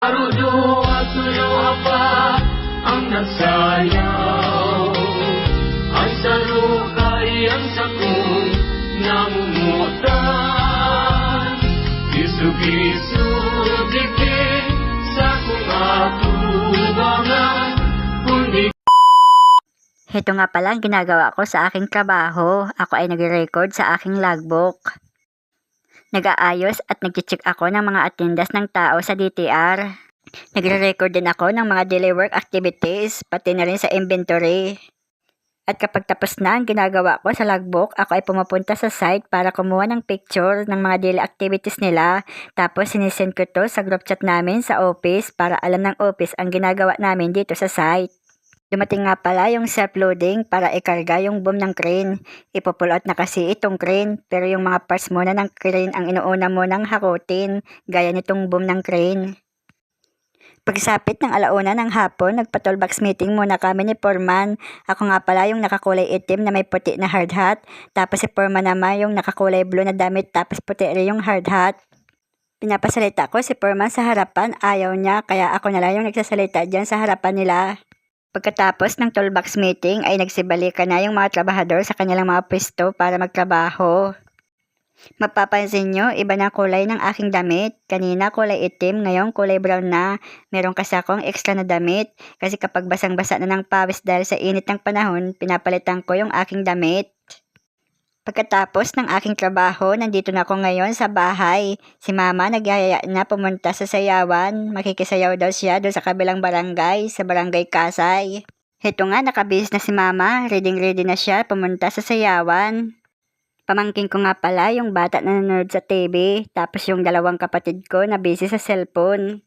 Sarudo at tuyo apa ang nagsayaw, ay sarukay ang sakong namumutan. Isug-isug ikin sa kung atubangan, kundi Ito nga pala ang ginagawa ko sa aking trabaho. Ako ay nagre-record sa aking logbook. Nag-aayos at nag-check ako ng mga attendance ng tao sa DTR. Nagre-record din ako ng mga daily work activities, pati na rin sa inventory. At kapag tapos na ang ginagawa ko sa logbook, ako ay pumupunta sa site para kumuha ng picture ng mga daily activities nila. Tapos sinisend ko to sa group chat namin sa office para alam ng office ang ginagawa namin dito sa site. Dumating nga pala yung self-loading para ikarga yung boom ng crane. Ipo-pull out na kasi itong crane, pero yung mga parts muna ng crane ang inuuna mo ng hakutin, gaya nitong boom ng crane. Pagsapit ng alauna ng hapon, nagpa-toolbox meeting muna kami ni Foreman. Ako nga pala yung nakakulay itim na may puti na hard hat, tapos si Foreman naman yung nakakulay blue na damit tapos puti rin yung hard hat. Pinapasalita ko si Foreman sa harapan, ayaw niya, kaya ako na lang yung nagsasalita dyan sa harapan nila. Pagkatapos ng toolbox meeting ay nagsibalikan na yung mga trabahador sa kanilang mga pwesto para magtrabaho. Mapapansin nyo, iba na kulay ng aking damit. Kanina kulay itim, ngayon kulay brown na. Meron kasi akong extra na damit kasi kapag basang-basa na ng pawis dahil sa init ng panahon, pinapalitan ko yung aking damit. Pagkatapos ng aking trabaho, nandito na ako ngayon sa bahay. Si Mama nagyayaya na pumunta sa sayawan. Makikisayaw daw siya doon sa kabilang barangay, sa barangay Kasay. Heto nga, nakabihis na si Mama. Ready na siya pumunta sa sayawan. Pamangkin ko nga pala yung bata na nanonood sa TV. Tapos yung dalawang kapatid ko na busy sa cellphone.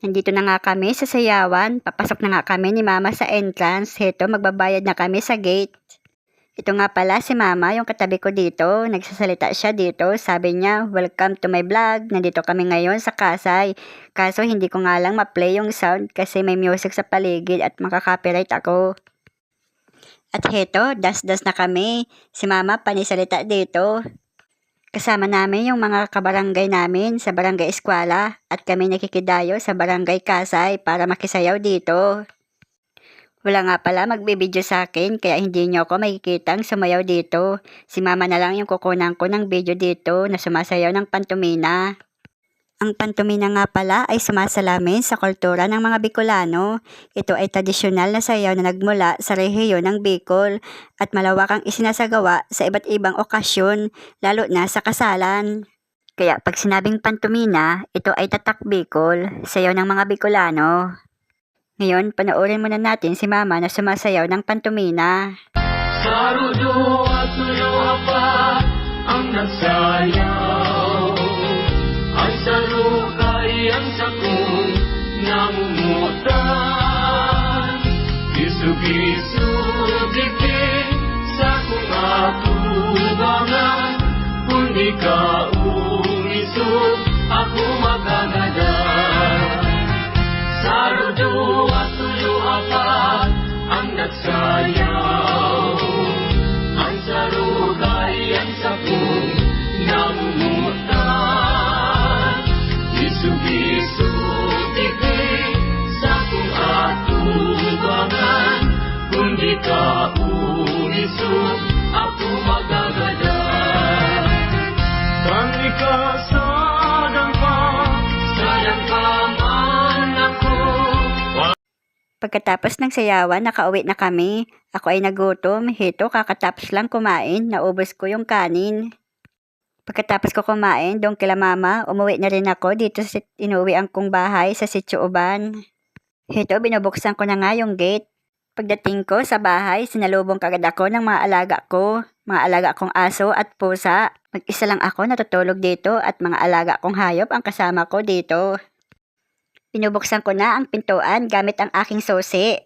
Nandito na nga kami sa sayawan. Papasok na nga kami ni Mama sa entrance. Heto, magbabayad na kami sa gate. Ito nga pala si Mama, yung katabi ko dito. Nagsasalita siya dito. Sabi niya, welcome to my vlog. Nandito kami ngayon sa Kasay. Kaso hindi ko nga lang ma-play yung sound kasi may music sa paligid at makaka-copyright ako. At heto, das-das na kami. Si Mama panisalita dito. Kasama namin yung mga kabarangay namin sa barangay Eskwela at kami nakikidayo sa barangay Kasay para makisayaw dito. Wala nga pala magbibideo sa akin kaya hindi nyo ako makikitang sumayaw dito. Si Mama na lang yung kukunan ko ng video dito na sumasayaw ng pantomina. Ang pantomina nga pala ay sumasalamin sa kultura ng mga Bicolano. Ito ay tradisyonal na sayaw na nagmula sa rehiyon ng Bicol at malawakang isinasagawa sa iba't ibang okasyon, lalo na sa kasalan. Kaya pag sinabing pantomina, ito ay tatak Bicol, sayaw ng mga Bicolano. Ngayon, panoorin muna natin si Mama na sumasayaw ng pantomina. sarudo at tuyo apa ang nagsayaw, ay sarukay ang sakong namumutan. Isug-isug ikin sa kung atubangan, kundi ka umisog ako magagada. Sarudo at tuyo apa ang nagsayaw, ay sarukay ang sakong namumutan. Isug-isug ikin sa kung atubangan, kundi ka umisog ako magagada. Kang ikasadang pa, sayang ka man ako. Pagkatapos ng sayawan, nakauwi na kami. Ako ay nagutom. Heto, kakatapos lang kumain. Naubos ko yung kanin. Pagkatapos ko kumain, doon kila Mama, umuwi na rin ako dito sa inuwian kong bahay sa Sitio Uban. Heto, binubuksan ko na nga yung gate. Pagdating ko sa bahay, sinalubong kagad ako ng mga alaga ko. Mga alaga kong aso at pusa. Mag-isa lang ako natutulog dito at mga alaga kong hayop ang kasama ko dito. Pinubuksan ko na ang pintuan gamit ang aking susi.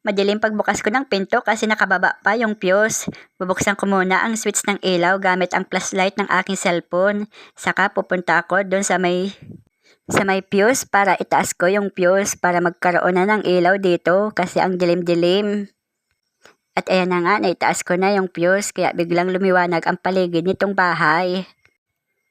Madilim pagbukas ko ng pinto kasi nakababa pa yung fuse. Bubuksan ko muna ang switch ng ilaw gamit ang flashlight ng aking cellphone. Saka pupunta ako doon sa may fuse para itaas ko yung fuse para magkaroon na ng ilaw dito kasi ang dilim-dilim. At ayan na nga, naitaas ko na yung fuse kaya biglang lumiwanag ang paligid nitong bahay.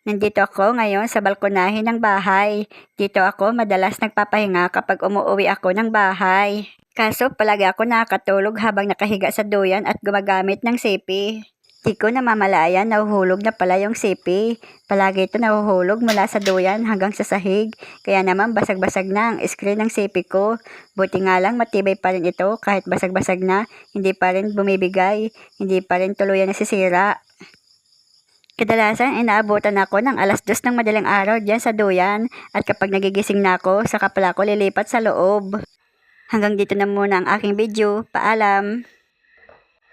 Nandito ako ngayon sa balkonahe ng bahay. Dito ako madalas nagpapahinga kapag umuwi ako ng bahay. Kaso palagi ako nakakatulog habang nakahiga sa duyan at gumagamit ng sipi. Di ko namamalayan nahuhulog na pala yung sipi. Palagi ito nahuhulog mula sa duyan hanggang sa sahig. Kaya naman basag-basag na ang screen ng sipi ko. Buti nga lang matibay pa rin ito kahit basag-basag na. Hindi pa rin bumibigay. Hindi pa rin tuluyan nasisira. Kadalasan inaabutan ako ng 2:00 ng madaling araw diyan sa duyan at kapag nagigising na ako, saka pala ako lilipat sa loob. Hanggang dito na muna ang aking video. Paalam!